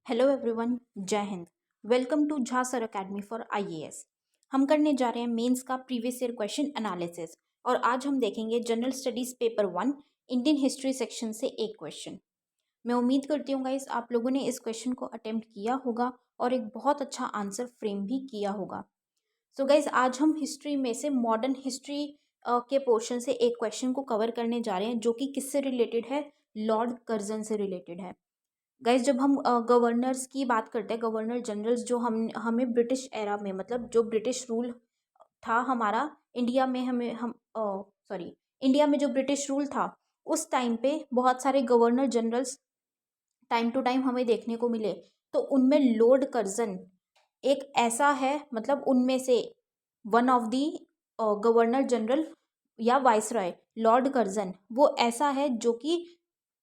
Hello everyone, जय हिंद। Welcome to Jha sir academy for IAS. हम करने जा रहे हैं मेंस का प्रीवियस ईयर क्वेश्चन एनालिसिस और आज हम देखेंगे general studies paper 1 Indian history section से एक क्वेश्चन। मैं उम्मीद करती हूँ गाइस आप लोगों ने इस क्वेश्चन को अटेम्प्ट किया होगा और एक बहुत अच्छा आंसर फ्रेम भी किया होगा। सो गाइस आज हम हिस्ट्री में से मॉडर्न हिस्ट्री के पोर्शन से एक क्वेश्चन को कवर करने जा रहे हैं जो कि किससे रिलेटेड है, लॉर्ड कर्जन से रिलेटेड है। गाइज जब हम गवर्नर्स की बात करते हैं, गवर्नर जनरल्स जो हम हमें ब्रिटिश एरा में, मतलब जो ब्रिटिश रूल था हमारा इंडिया में, हमें हम सॉरी इंडिया में जो ब्रिटिश रूल था उस टाइम पे बहुत सारे governor generals time to time हमें देखने को मिले। तो उनमें लॉर्ड कर्जन एक ऐसा है, मतलब उनमें से one of the governor general या वाइसरॉय लॉर्ड कर्जन वो ऐसा है जो कि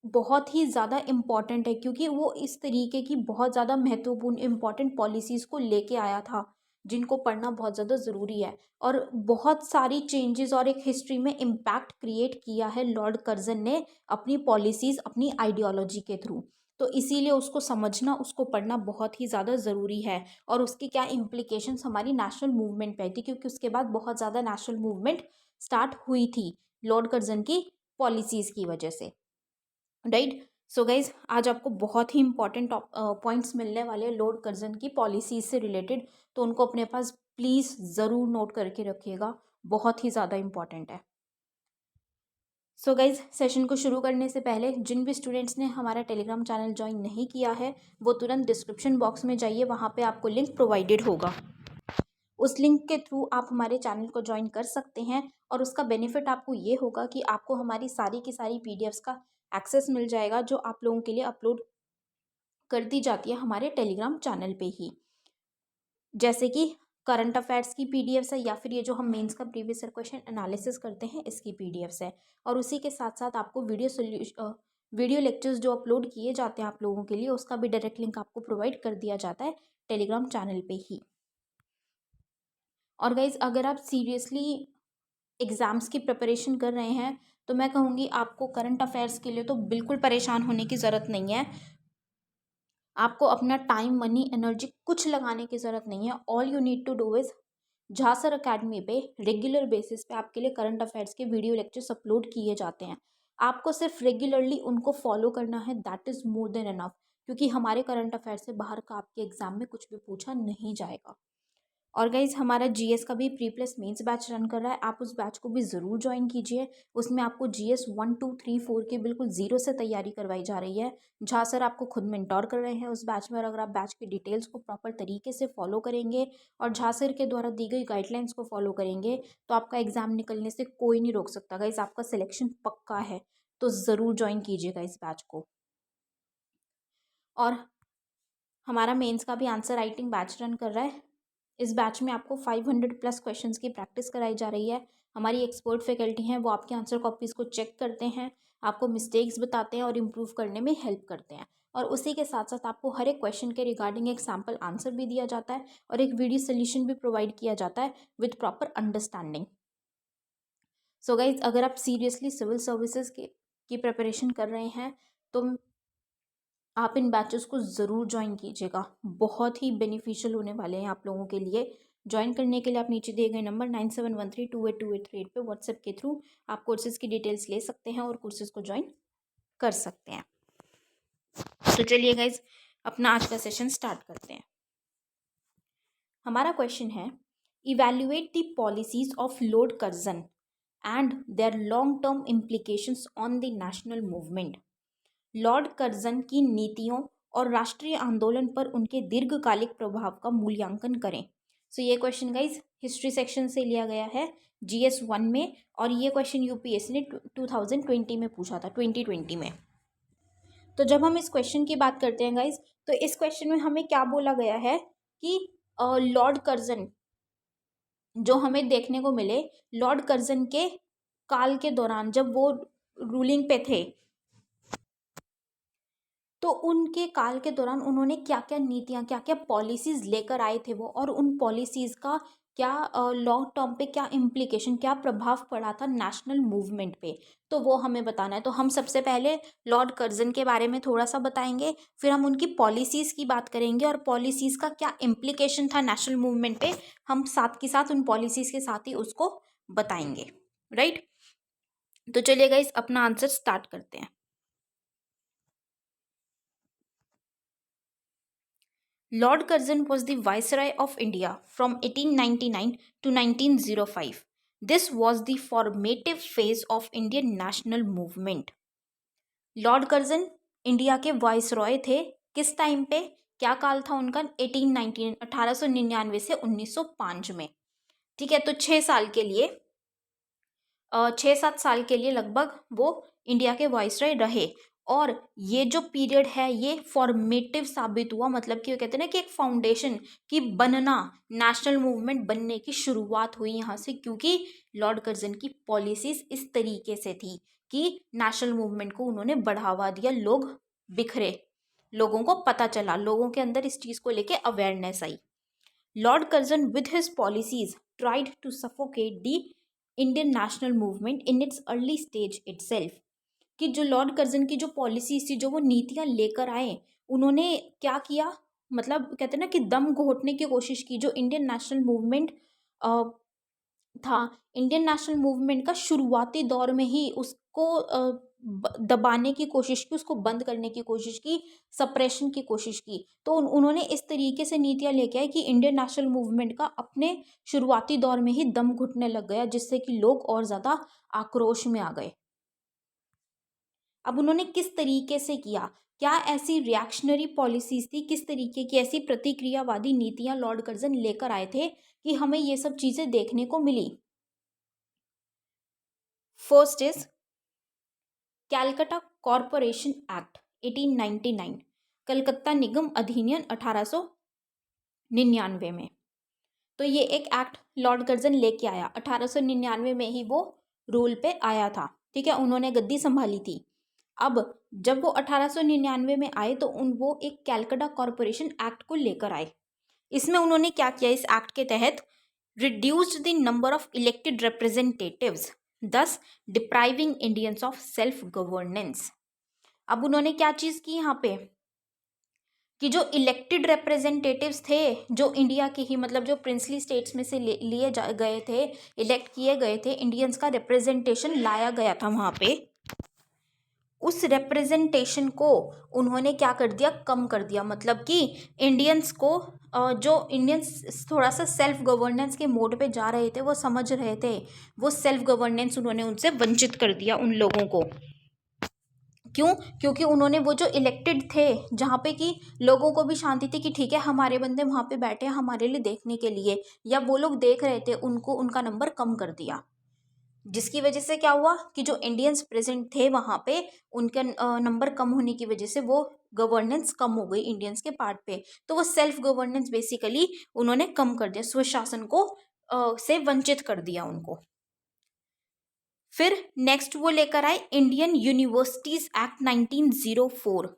बहुत ही ज़्यादा इम्पॉर्टेंट है, क्योंकि वो इस तरीके की बहुत ज़्यादा महत्वपूर्ण इम्पॉर्टेंट पॉलिसीज़ को लेके आया था जिनको पढ़ना बहुत ज़्यादा ज़रूरी है और बहुत सारी चेंजेस और एक हिस्ट्री में इम्पैक्ट क्रिएट किया है लॉर्ड कर्जन ने अपनी पॉलिसीज़, अपनी आइडियोलॉजी के थ्रू। तो इसीलिए उसको समझना, उसको पढ़ना बहुत ही ज़्यादा ज़रूरी है और उसके क्या इम्प्लीकेशंस हमारी नेशनल मूवमेंट पे थी, क्योंकि उसके बाद बहुत ज़्यादा नेशनल मूवमेंट स्टार्ट हुई थी लॉर्ड कर्जन की पॉलिसीज़ की वजह से। राइट। सो गाइज आज आपको बहुत ही इंपॉर्टेंट पॉइंट्स मिलने वाले हैं लॉर्ड कर्जन की पॉलिसीज से रिलेटेड, तो उनको अपने पास प्लीज़ ज़रूर नोट करके रखिएगा, बहुत ही ज़्यादा इंपॉर्टेंट है। सो गाइज सेशन को शुरू करने से पहले जिन भी स्टूडेंट्स ने हमारा टेलीग्राम चैनल ज्वाइन नहीं किया है वो तुरंत डिस्क्रिप्शन बॉक्स में जाइए, वहाँ पे आपको लिंक प्रोवाइडेड होगा। उस लिंक के थ्रू आप हमारे चैनल को ज्वाइन कर सकते हैं और उसका बेनिफिट आपको ये होगा कि आपको हमारी सारी की सारी पीडीएफ्स का एक्सेस मिल जाएगा जो आप लोगों के लिए अपलोड कर दी जाती है हमारे टेलीग्राम चैनल पे ही, जैसे कि करंट अफेयर्स की पीडीएफ्स है या फिर ये जो हम मेंस का प्रीवियस ईयर क्वेश्चन एनालिसिस करते हैं इसकी पीडीएफ्स है। और उसी के साथ साथ आपको वीडियो लेक्चर्स जो अपलोड किए जाते हैं आप लोगों के लिए उसका भी डायरेक्ट लिंक आपको प्रोवाइड कर दिया जाता है टेलीग्राम चैनल पे ही। और गाइज अगर आप सीरियसली एग्ज़ाम्स की प्रिपरेशन कर रहे हैं तो मैं कहूँगी आपको करंट अफेयर्स के लिए तो बिल्कुल परेशान होने की ज़रूरत नहीं है। आपको अपना टाइम, मनी, एनर्जी कुछ लगाने की ज़रूरत नहीं है। All you need to do is Jha sir academy पे रेगुलर बेसिस पे आपके लिए करंट अफेयर्स के वीडियो लेक्चर्स अपलोड किए जाते हैं। आपको सिर्फ रेगुलरली उनको फॉलो करना है, that is more than enough, क्योंकि हमारे करंट अफेयर से बाहर का आपके एग्जाम में कुछ भी पूछा नहीं जाएगा। और गाइज हमारा जीएस का भी pre plus mains batch run कर रहा है, आप उस बैच को भी ज़रूर ज्वाइन कीजिए। उसमें आपको जीएस 1 2 3 4 की बिल्कुल ज़ीरो से तैयारी करवाई जा रही है। झा सर आपको खुद मेंटोर कर रहे हैं उस बैच में, और अगर आप बैच की डिटेल्स को प्रॉपर तरीके से फॉलो करेंगे और झा सर के द्वारा दी गई गाइडलाइंस को फॉलो करेंगे तो आपका एग्ज़ाम निकलने से कोई नहीं रोक सकता। गाइज आपका सिलेक्शन पक्का है, तो ज़रूर ज्वाइन कीजिएगा इस बैच को। और हमारा मेंस का भी आंसर राइटिंग बैच रन कर रहा है। इस बैच में आपको 500 प्लस क्वेश्चंस की प्रैक्टिस कराई जा रही है। हमारी एक्सपर्ट फैकल्टी हैं, वो आपके आंसर कॉपीज़ को चेक करते हैं, आपको मिस्टेक्स बताते हैं और इम्प्रूव करने में हेल्प करते हैं। और उसी के साथ साथ आपको हर एक क्वेश्चन के रिगार्डिंग एक सैम्पल आंसर भी दिया जाता है और एक वीडियो सोल्यूशन भी प्रोवाइड किया जाता है with proper understanding. So guys अगर आप सीरियसली सिविल सर्विसेज की प्रिपरेशन कर रहे हैं तो आप इन बैचेस को ज़रूर ज्वाइन कीजिएगा, बहुत ही बेनिफिशियल होने वाले हैं आप लोगों के लिए। ज्वाइन करने के लिए आप नीचे दिए गए नंबर 9713282838 पे व्हाट्सएप के थ्रू आप कोर्सेज़ की डिटेल्स ले सकते हैं और कोर्सेज़ को ज्वाइन कर सकते हैं। तो चलिए गाइज अपना आज का सेशन स्टार्ट करते हैं। हमारा क्वेश्चन है, evaluate the policies of Lord Curzon and their long term implications on the national movement. Lord Curzon की नीतियों और राष्ट्रीय आंदोलन पर उनके दीर्घकालिक प्रभाव का मूल्यांकन करें। सो ये क्वेश्चन गाइज हिस्ट्री सेक्शन से लिया गया है जीएस 1 में, और ये क्वेश्चन यूपीएससी ने 2020 में पूछा था, 2020 में। तो जब हम इस क्वेश्चन की बात करते हैं गाइज, तो इस क्वेश्चन में हमें क्या बोला गया है कि लॉर्ड कर्जन जो हमें देखने को मिले लॉर्ड कर्जन के काल के दौरान जब वो रूलिंग पे थे, तो उनके काल के दौरान उन्होंने क्या क्या नीतियाँ, क्या क्या पॉलिसीज़ लेकर आए थे वो, और उन पॉलिसीज़ का क्या लॉन्ग टर्म पे क्या इम्प्लीकेशन, क्या प्रभाव पड़ा था नेशनल मूवमेंट पे, तो वो हमें बताना है। तो हम सबसे पहले लॉर्ड कर्जन के बारे में थोड़ा सा बताएंगे, फिर हम उनकी पॉलिसीज़ की बात करेंगे और पॉलिसीज़ का क्या इम्प्लीकेशन था नेशनल मूवमेंट पे, हम साथ के साथ उन पॉलिसीज़ के साथ ही उसको बताएंगे, राइट। तो चलिए गाइस अपना आंसर स्टार्ट करते हैं। Lord Curzon was the Viceroy of India from 1899 to 1905. This was the formative phase of Indian national movement. Lord Curzon India के वाइसरॉय थे, किस टाइम पे, क्या काल था उनका, 1899 से 1905 में। ठीक है, तो 6 साल के लिए 6-7 साल के लिए लगभग वो इंडिया के वाइसरॉय रहे। और ये जो पीरियड है ये फॉर्मेटिव साबित हुआ, मतलब कि वो कहते हैं ना कि एक फाउंडेशन की बनना, नेशनल मूवमेंट बनने की शुरुआत हुई यहाँ से, क्योंकि लॉर्ड कर्जन की पॉलिसीज इस तरीके से थी कि नेशनल मूवमेंट को उन्होंने बढ़ावा दिया, लोग बिखरे, लोगों को पता चला, लोगों के अंदर इस चीज़ को लेके अवेयरनेस आई। Lord Curzon with his policies tried to suffocate the Indian national movement in its early stage itself. कि जो लॉर्ड कर्जन की जो पॉलिसीज थी, जो वो नीतियां लेकर आए, उन्होंने क्या किया, मतलब कहते हैं ना कि दम घोटने की कोशिश की। जो इंडियन नेशनल मूवमेंट था, इंडियन नेशनल मूवमेंट का शुरुआती दौर में ही उसको दबाने की कोशिश की, उसको बंद करने की कोशिश की, सप्रेशन की कोशिश की। तो उन्होंने इस तरीके से नीतियां लेके आए कि इंडियन नेशनल मूवमेंट का अपने शुरुआती दौर में ही दम घुटने लग गया, जिससे कि लोग और ज़्यादा आक्रोश में आ गए। अब उन्होंने किस तरीके से किया, क्या ऐसी रिएक्शनरी पॉलिसीज थी, किस तरीके की ऐसी प्रतिक्रियावादी नीतियां लॉर्ड कर्जन लेकर आए थे कि हमें ये सब चीज़ें देखने को मिली। First is Calcutta corporation act 1899, Calcutta निगम अधिनियम 1899 में। तो ये एक एक्ट लॉर्ड कर्जन लेके आया, 1899 में ही वो रूल पे आया था। ठीक है, उन्होंने गद्दी संभाली थी। अब जब वो 1899 में आए तो वो एक कैलकटा कॉरपोरेशन एक्ट को लेकर आए। इसमें उन्होंने क्या किया, इस एक्ट के तहत reduced the number of elected representatives, thus depriving Indians of self governance। अब उन्होंने क्या चीज की यहाँ पे कि जो इलेक्टेड रिप्रेजेंटेटिव्स थे, जो इंडिया के ही, मतलब जो प्रिंसली स्टेट्स में से लिए गए थे, इलेक्ट किए गए थे, इंडियंस का रिप्रेजेंटेशन लाया गया था वहाँ पे, उस रिप्रेजेंटेशन को उन्होंने क्या कर दिया, कम कर दिया। मतलब कि इंडियंस को जो इंडियंस थोड़ा सा सेल्फ गवर्नेंस के मोड पे जा रहे थे, वो समझ रहे थे, वो सेल्फ गवर्नेंस उन्होंने उनसे वंचित कर दिया उन लोगों को। क्यों? क्योंकि उन्होंने वो जो इलेक्टेड थे, जहाँ पे कि लोगों को भी शांति थी कि ठीक है हमारे बंदे वहाँ पे बैठे हैं हमारे लिए देखने के लिए, या वो लोग देख रहे थे, उनको उनका नंबर कम कर दिया। जिसकी वजह से क्या हुआ कि जो इंडियंस प्रेजेंट थे वहाँ पे, उनका नंबर कम होने की वजह से वो गवर्नेंस कम हो गई इंडियंस के पार्ट पे। तो वो सेल्फ गवर्नेंस बेसिकली उन्होंने कम कर दिया, स्वशासन को से वंचित कर दिया उनको। फिर नेक्स्ट वो लेकर आए इंडियन यूनिवर्सिटीज एक्ट 1904,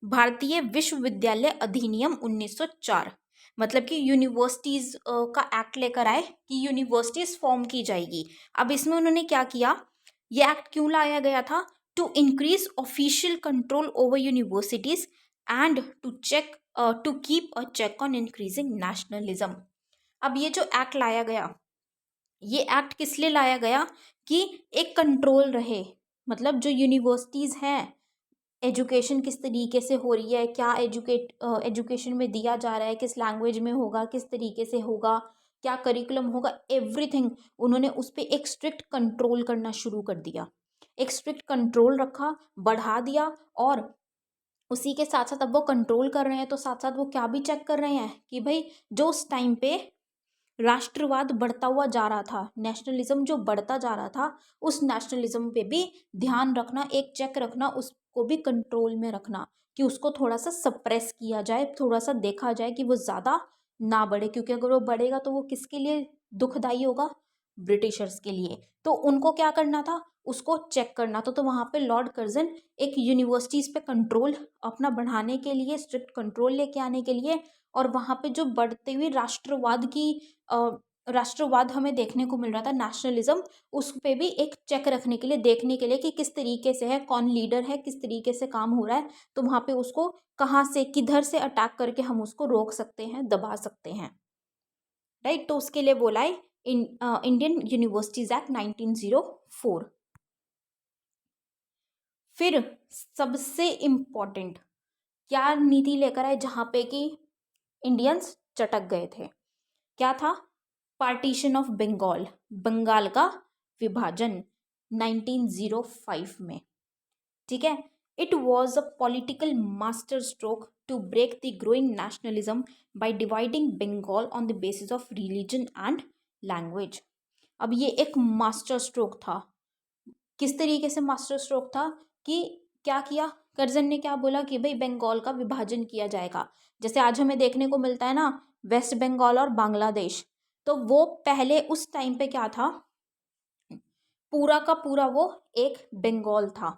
भारतीय विश्वविद्यालय अधिनियम 1904। मतलब कि यूनिवर्सिटीज का एक्ट लेकर आए कि यूनिवर्सिटीज फॉर्म की जाएगी। अब इसमें उन्होंने क्या किया, ये एक्ट क्यों लाया गया था, to increase official control over universities and to keep a check on increasing nationalism. अब ये जो एक्ट लाया गया, ये एक्ट किस लिए लाया गया कि एक कंट्रोल रहे, मतलब जो यूनिवर्सिटीज़ हैं, एजुकेशन किस तरीके से हो रही है, क्या एजुकेशन में दिया जा रहा है, किस लैंग्वेज में होगा, किस तरीके से होगा, क्या करिकुलम होगा, एवरीथिंग उन्होंने उस पर एक स्ट्रिक्ट कंट्रोल करना शुरू कर दिया। एक स्ट्रिक्ट कंट्रोल रखा, बढ़ा दिया। और उसी के साथ साथ अब वो कंट्रोल कर रहे हैं तो साथ साथ वो क्या भी चेक कर रहे हैं कि भाई जो उस टाइम पे राष्ट्रवाद बढ़ता हुआ जा रहा था, नेशनलिज्म जो बढ़ता जा रहा था, उस नेशनलिज्म पे भी ध्यान रखना, एक चेक रखना, उसको भी कंट्रोल में रखना कि उसको थोड़ा सा सप्रेस किया जाए, थोड़ा सा देखा जाए कि वो ज़्यादा ना बढ़े। क्योंकि अगर वो बढ़ेगा तो वो किसके लिए दुखदाई होगा, ब्रिटिशर्स के लिए। तो उनको क्या करना था, उसको चेक करना था। तो वहाँ पे लॉर्ड कर्जन एक यूनिवर्सिटीज़ पे कंट्रोल अपना बढ़ाने के लिए, स्ट्रिक्ट कंट्रोल लेके आने के लिए, और वहाँ पे जो बढ़ते हुए राष्ट्रवाद की राष्ट्रवाद हमें देखने को मिल रहा था, नेशनलिज्म, उस पे भी एक चेक रखने के लिए, देखने के लिए कि किस तरीके से है, कौन लीडर है, किस तरीके से काम हो रहा है, तो वहाँ पे उसको कहाँ से किधर से अटैक करके हम उसको रोक सकते हैं, दबा सकते हैं, राइट। तो उसके लिए बोला है इंडियन यूनिवर्सिटीज एक्ट 1904। फिर सबसे इम्पोर्टेंट क्या नीति लेकर आए जहाँ पे कि इंडियंस चटक गए थे, क्या था? पार्टीशन ऑफ बंगाल, बंगाल का विभाजन 1905 में, ठीक है। It was a political master stroke to break the growing nationalism by dividing Bengal on the basis of religion and language. अब ये एक मास्टर स्ट्रोक था। किस तरीके से मास्टर स्ट्रोक था कि क्या किया कर्जन ने, क्या बोला कि भाई बंगाल का विभाजन किया जाएगा। जैसे आज हमें देखने को मिलता है ना, वेस्ट बंगाल और बांग्लादेश, तो वो पहले उस टाइम पे क्या था, पूरा का पूरा वो एक बंगाल था,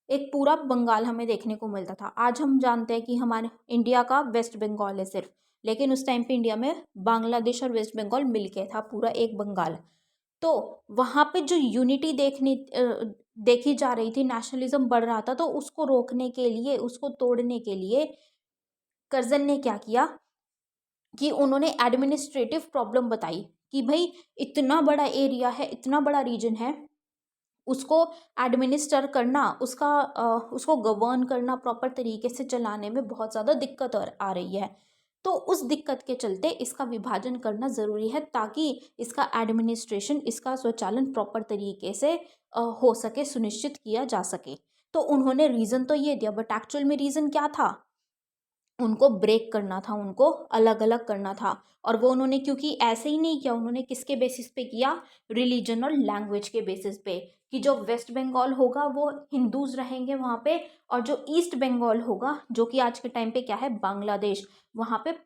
एक पूरा बंगाल हमें देखने को मिलता था। आज हम जानते हैं कि हमारे इंडिया का वेस्ट बंगाल है सिर्फ, लेकिन उस टाइम पे इंडिया में बांग्लादेश और वेस्ट बंगाल मिलके था पूरा एक बंगाल। तो वहाँ पे जो यूनिटी देखी जा रही थी, नेशनलिज्म बढ़ रहा था, तो उसको रोकने के लिए, उसको तोड़ने के लिए कर्जन ने क्या किया कि उन्होंने एडमिनिस्ट्रेटिव प्रॉब्लम बताई कि भाई इतना बड़ा एरिया है, इतना बड़ा रीजन है, उसको एडमिनिस्टर करना, उसको गवर्न करना, प्रॉपर तरीके से चलाने में बहुत ज़्यादा दिक्कत आ रही है। तो उस दिक्कत के चलते इसका विभाजन करना ज़रूरी है, ताकि इसका एडमिनिस्ट्रेशन, इसका स्वचालन प्रॉपर तरीके से हो सके, सुनिश्चित किया जा सके। तो उन्होंने रीज़न तो ये दिया, बट एक्चुअल में रीज़न क्या था? उनको ब्रेक करना था, उनको अलग अलग करना था। और वो उन्होंने, क्योंकि ऐसे ही नहीं किया, उन्होंने किसके बेसिस पे किया? रिलीजन और लैंग्वेज के बेसिस पे, कि जो वेस्ट बंगाल होगा वो हिंदूज रहेंगे वहाँ पे, और जो ईस्ट बंगाल होगा, जो कि आज के टाइम पे क्या है, बांग्लादेश, वहाँ पे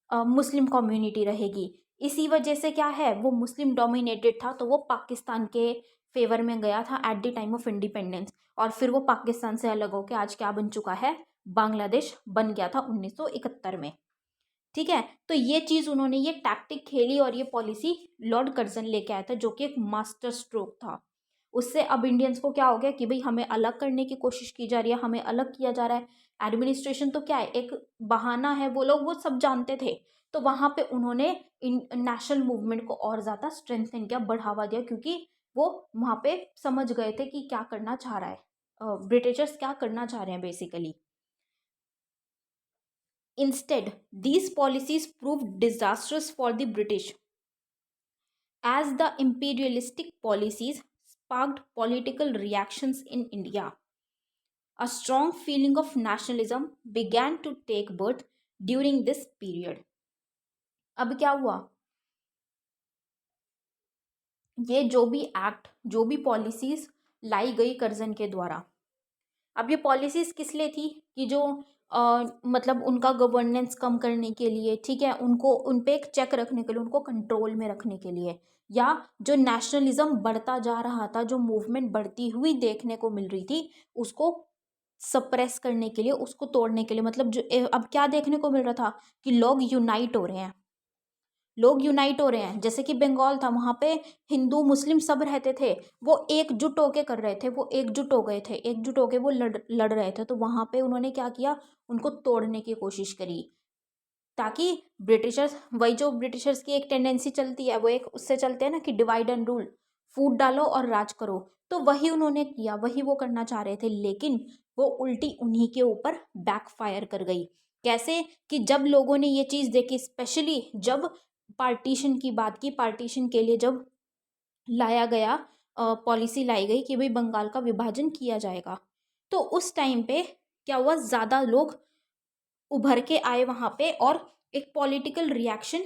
मुस्लिम कम्युनिटी रहेगी। इसी वजह से क्या है, वो मुस्लिम डोमिनेटेड था, तो वो पाकिस्तान के फेवर में गया था at the time of independence, और फिर वो पाकिस्तान से अलग होकर आज क्या बन चुका है, बांग्लादेश बन गया था 1971 में, ठीक है। तो ये चीज़ उन्होंने, ये टैक्टिक खेली और ये पॉलिसी लॉर्ड कर्जन लेके आया था, जो कि एक मास्टर स्ट्रोक था। उससे अब इंडियंस को क्या हो गया कि भाई हमें अलग करने की कोशिश की जा रही है, हमें अलग किया जा रहा है। एडमिनिस्ट्रेशन तो क्या है, एक बहाना है, वो लोग वो सब जानते थे। तो वहाँ पे उन्होंने इन नेशनल मूवमेंट को और ज़्यादा स्ट्रेंथन किया, बढ़ावा दिया, क्योंकि वो वहाँ पे समझ गए थे कि क्या करना चाह रहा है, ब्रिटिशर्स क्या करना चाह रहे हैं basically. Instead, these policies proved disastrous for the British, as the imperialistic policies sparked political reactions in India. A strong feeling of nationalism began to take birth during this period. अब क्या हुआ, ये जो भी एक्ट, जो भी policies लाई गई Curzon के द्वारा, अब ये पॉलिसीज किस लिए थी कि जो मतलब उनका गवर्नेंस कम करने के लिए, ठीक है, उनको उन पे एक चेक रखने के लिए, उनको कंट्रोल में रखने के लिए, या जो नेशनलिज्म बढ़ता जा रहा था, जो मूवमेंट बढ़ती हुई देखने को मिल रही थी, उसको सप्रेस करने के लिए, उसको तोड़ने के लिए। मतलब जो अब क्या देखने को मिल रहा था कि लोग यूनाइट हो रहे हैं, लोग यूनाइट हो रहे हैं। जैसे कि बंगाल था, वहाँ पे हिंदू मुस्लिम सब रहते थे, वो एकजुट होके कर रहे थे, वो एकजुट हो गए थे, एकजुट होके वो लड़ रहे थे। तो वहाँ पे उन्होंने क्या किया, उनको तोड़ने की कोशिश करी, ताकि ब्रिटिशर्स, वही जो ब्रिटिशर्स की एक टेंडेंसी चलती है, वो एक उससे चलते हैं ना कि डिवाइड एंड रूल, फूट डालो और राज करो, तो वही उन्होंने किया, वही वो करना चाह रहे थे। लेकिन वो उल्टी उन्हीं के ऊपर बैकफायर कर गई। कैसे? कि जब लोगों ने ये चीज़ देखी, स्पेशली जब पार्टीशन की बात की, पार्टीशन के लिए जब लाया गया, पॉलिसी लाई गई कि भाई बंगाल का विभाजन किया जाएगा, तो उस टाइम पे क्या हुआ, ज़्यादा लोग उभर के आए वहाँ पे, और एक पॉलिटिकल रिएक्शन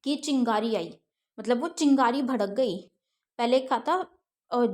की चिंगारी आई। मतलब वो चिंगारी भड़क गई। पहले क्या था,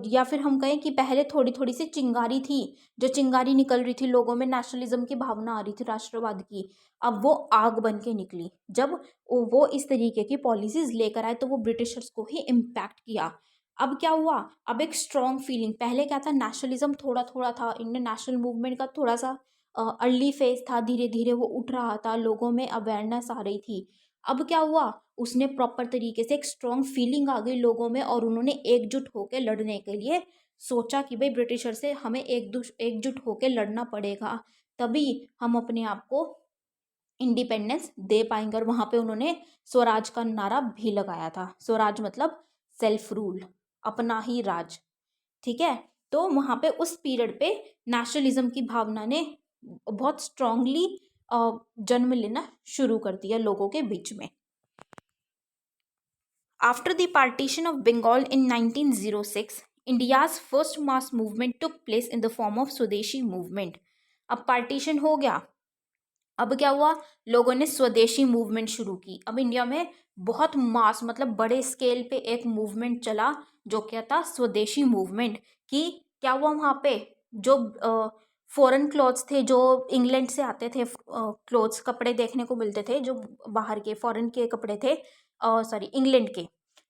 या फिर हम कहें कि पहले थोड़ी थोड़ी सी चिंगारी थी, जो चिंगारी निकल रही थी, लोगों में नेशनलिज्म की भावना आ रही थी, राष्ट्रवाद की। अब वो आग बन के निकली जब वो इस तरीके की पॉलिसीज लेकर आए, तो वो ब्रिटिशर्स को ही इम्पैक्ट किया। अब क्या हुआ, अब एक स्ट्रॉन्ग फीलिंग, पहले क्या था, नेशनलिज्म थोड़ा थोड़ा था, इंडियन नेशनल मूवमेंट का थोड़ा सा अर्ली फेज था, धीरे धीरे वो उठ रहा था, लोगों में अवेयरनेस आ रही थी। अब क्या हुआ, उसने प्रॉपर तरीके से एक स्ट्रॉन्ग फीलिंग आ गई लोगों में और उन्होंने एकजुट होकर लड़ने के लिए सोचा कि भाई ब्रिटिशर से हमें एकजुट होकर लड़ना पड़ेगा, तभी हम अपने आप को इंडिपेंडेंस दे पाएंगे। और वहां पे उन्होंने स्वराज का नारा भी लगाया था। स्वराज मतलब सेल्फ रूल, अपना ही राज। ठीक है, तो वहां पे उस पीरियड पे नेशनलिज्म की भावना ने बहुत स्ट्रांगली जन्म लेना शुरू कर दिया लोगों के बीच में। After the partition of Bengal in 1906, India's first mass movement took place in the form of swadeshi movement. अब पार्टीशन हो गया, अब क्या हुआ, लोगों ने स्वदेशी मूवमेंट शुरू की। अब इंडिया में बहुत मास मतलब बड़े स्केल पे एक मूवमेंट चला, जो क्या था, स्वदेशी मूवमेंट। कि क्या हुआ, वहाँ पे जो फॉरेन क्लोथ्स थे, जो इंग्लैंड से आते थे, क्लोथ्स कपड़े देखने को मिलते थे, जो बाहर के फॉरेन के कपड़े थे, सॉरी इंग्लैंड के,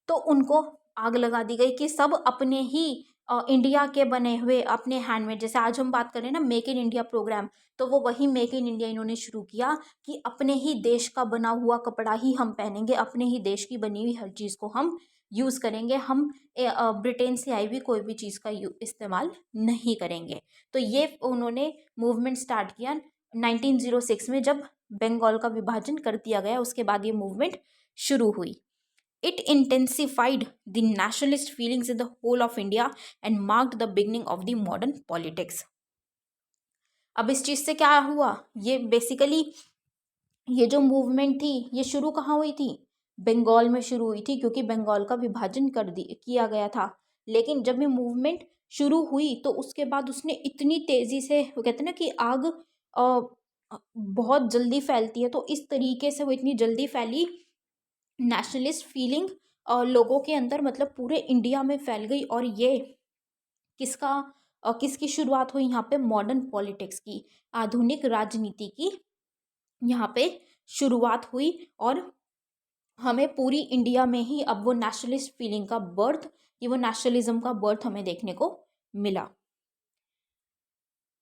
तो उनको आग लगा दी गई कि सब अपने ही इंडिया के बने हुए अपने हैंडमेड, जैसे आज हम बात करें ना मेक इन इंडिया प्रोग्राम, तो वो वही मेक इन इंडिया इन्होंने शुरू किया कि अपने ही देश का बना हुआ कपड़ा ही हम पहनेंगे, अपने ही देश की बनी हुई हर चीज़ को हम यूज़ करेंगे, हम ब्रिटेन से आई हुई कोई भी चीज़ का इस्तेमाल नहीं करेंगे। तो ये उन्होंने मूवमेंट स्टार्ट किया 1906 में, जब बंगाल का विभाजन कर दिया गया, उसके बाद ये मूवमेंट शुरू हुई। It intensified the nationalist feelings in the whole of India and marked the beginning of the modern politics. अब इस चीज़ से क्या हुआ, ये बेसिकली ये जो मूवमेंट थी ये शुरू कहाँ हुई थी, बंगाल में शुरू हुई थी, क्योंकि बंगाल का विभाजन किया गया था। लेकिन जब ये मूवमेंट शुरू हुई तो उसके बाद उसने इतनी तेज़ी से, वो कहते हैं ना कि आग बहुत जल्दी फैलती है, तो इस तरीके से वो इतनी जल्दी फैली, नेशनलिस्ट फीलिंग लोगों के अंदर मतलब पूरे इंडिया में फैल गई। और ये किसकी शुरुआत हुई, यहाँ पे मॉडर्न पॉलिटिक्स की, आधुनिक राजनीति की यहाँ पे शुरुआत हुई। और हमें पूरी इंडिया में ही अब वो नेशनलिस्ट फीलिंग का बर्थ, ये वो नेशनलिज्म का बर्थ हमें देखने को मिला।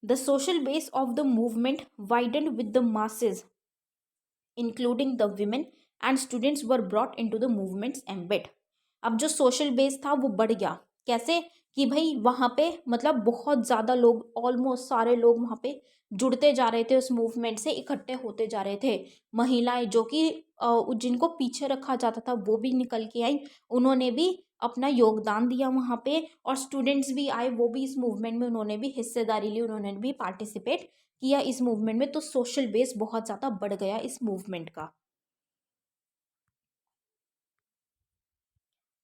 The social base of the movement widened with the masses including the women and students were brought into the movements embed. अब जो सोशल बेस था वो बढ़ गया, कैसे कि भाई वहाँ पे मतलब बहुत ज़्यादा लोग, ऑलमोस्ट सारे लोग वहाँ पे जुड़ते जा रहे थे, उस मूवमेंट से इकट्ठे होते जा रहे थे। महिलाएं जो कि जिनको पीछे रखा जाता था वो भी निकल के आई, उन्होंने भी अपना योगदान दिया वहाँ पे। और स्टूडेंट्स भी आए, वो भी इस मूवमेंट में उन्होंने भी हिस्सेदारी ली, उन्होंने भी पार्टिसिपेट किया इस मूवमेंट में। तो सोशल बेस बहुत ज़्यादा बढ़ गया इस मूवमेंट का।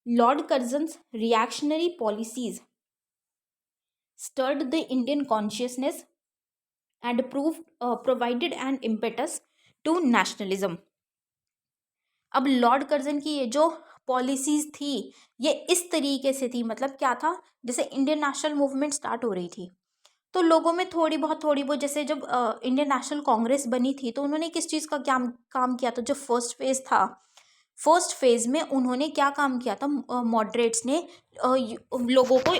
Lord Curzon's reactionary policies stirred the Indian consciousness and provided an impetus to nationalism. अब लॉर्ड कर्जन की ये जो पॉलिसीज थी ये इस तरीके से थी, मतलब क्या था, जैसे इंडियन नेशनल मूवमेंट स्टार्ट हो रही थी तो लोगों में थोड़ी बहुत, जैसे जब इंडियन नेशनल कांग्रेस बनी थी तो उन्होंने किस चीज़ का क्या काम किया था, जो फर्स्ट फेज था, फर्स्ट फेज में उन्होंने क्या काम किया था, मॉडरेट्स ने लोगों को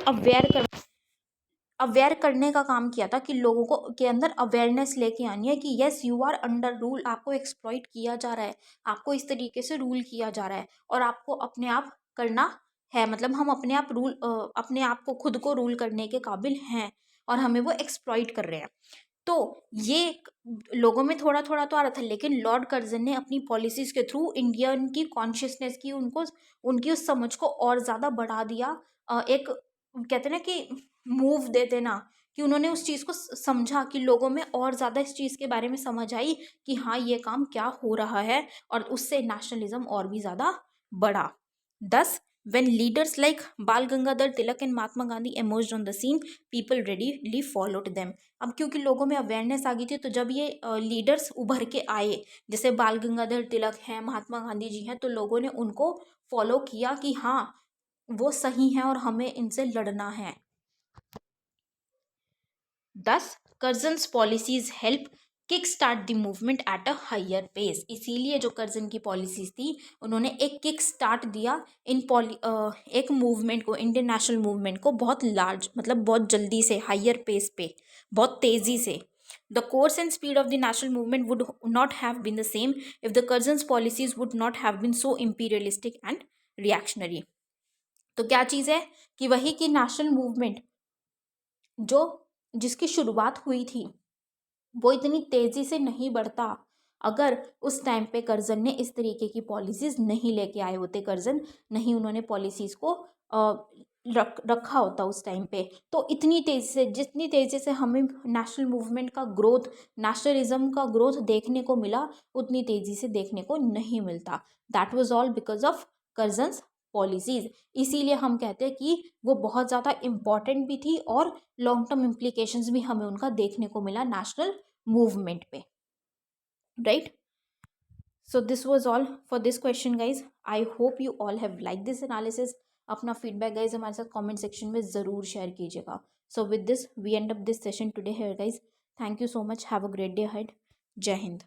अवेयर करने का काम किया था, कि लोगों को के अंदर अवेयरनेस लेके आनी है कि yes you are under rule, आपको एक्सप्लॉइट किया जा रहा है, आपको इस तरीके से रूल किया जा रहा है और आपको अपने आप करना है, मतलब हम अपने आप को खुद को रूल करने के काबिल हैं और हमें वो एक्सप्लॉइट कर रहे हैं। तो ये लोगों में थोड़ा थोड़ा तो आ रहा था, लेकिन लॉर्ड कर्जन ने अपनी पॉलिसीज के थ्रू इंडियन की कॉन्शियसनेस की, उनको उनकी उस समझ को और ज़्यादा बढ़ा दिया। एक कहते हैं ना कि मूव दे देना, कि उन्होंने उस चीज़ को समझा कि लोगों में और ज़्यादा इस चीज़ के बारे में समझ आई कि हाँ ये काम क्या हो रहा है, और उससे नेशनलिज्म और भी ज़्यादा बढ़ा। दस when leaders like Bal Gangadhar Tilak and Mahatma Gandhi emerged on the scene, people readily followed them. अब क्योंकि लोगों में अवेयरनेस आ गई थी, तो जब ये लीडर्स उभर के आए, जैसे बाल गंगाधर तिलक हैं, महात्मा गांधी जी हैं, तो लोगों ने उनको फॉलो किया कि हाँ वो सही हैं और हमें इनसे लड़ना है। 10 Curzon's policies help kick start the movement at a higher pace. इसीलिए जो कर्जन की पॉलिसीज थी उन्होंने एक किक स्टार्ट दिया एक मूवमेंट को, इंडियन नेशनल मूवमेंट को बहुत लार्ज, मतलब बहुत जल्दी से, हायर पेस पे, बहुत तेज़ी से। The course and speed of the national movement would not have been the same if the Curzon's policies would not have been so imperialistic and reactionary. तो क्या चीज़ है कि वही की नेशनल मूवमेंट जो जिसकी शुरुआत हुई थी वो इतनी तेज़ी से नहीं बढ़ता अगर उस टाइम पे कर्जन ने इस तरीके की पॉलिसीज़ नहीं लेके आए होते, कर्जन नहीं उन्होंने पॉलिसीज़ को रखा होता उस टाइम पे। तो इतनी तेज़ी से, जितनी तेज़ी से हमें नेशनल मूवमेंट का ग्रोथ, नेशनलिज्म का ग्रोथ देखने को मिला, उतनी तेज़ी से देखने को नहीं मिलता। That was all because of Curzon's policies. इसीलिए हम कहते हैं कि वो बहुत ज़्यादा इम्पॉर्टेंट भी थी और लॉन्ग टर्म इम्प्लीकेशंस भी हमें उनका देखने को मिला नेशनल मूवमेंट पे, right. So this was all for this question guys. I hope you all have like this analysis. अपना फीडबैक गाइज हमारे साथ कमेंट सेक्शन में ज़रूर शेयर कीजिएगा। So with this we end up this session today here guys. Thank you so much, have a great day ahead. जय हिंद।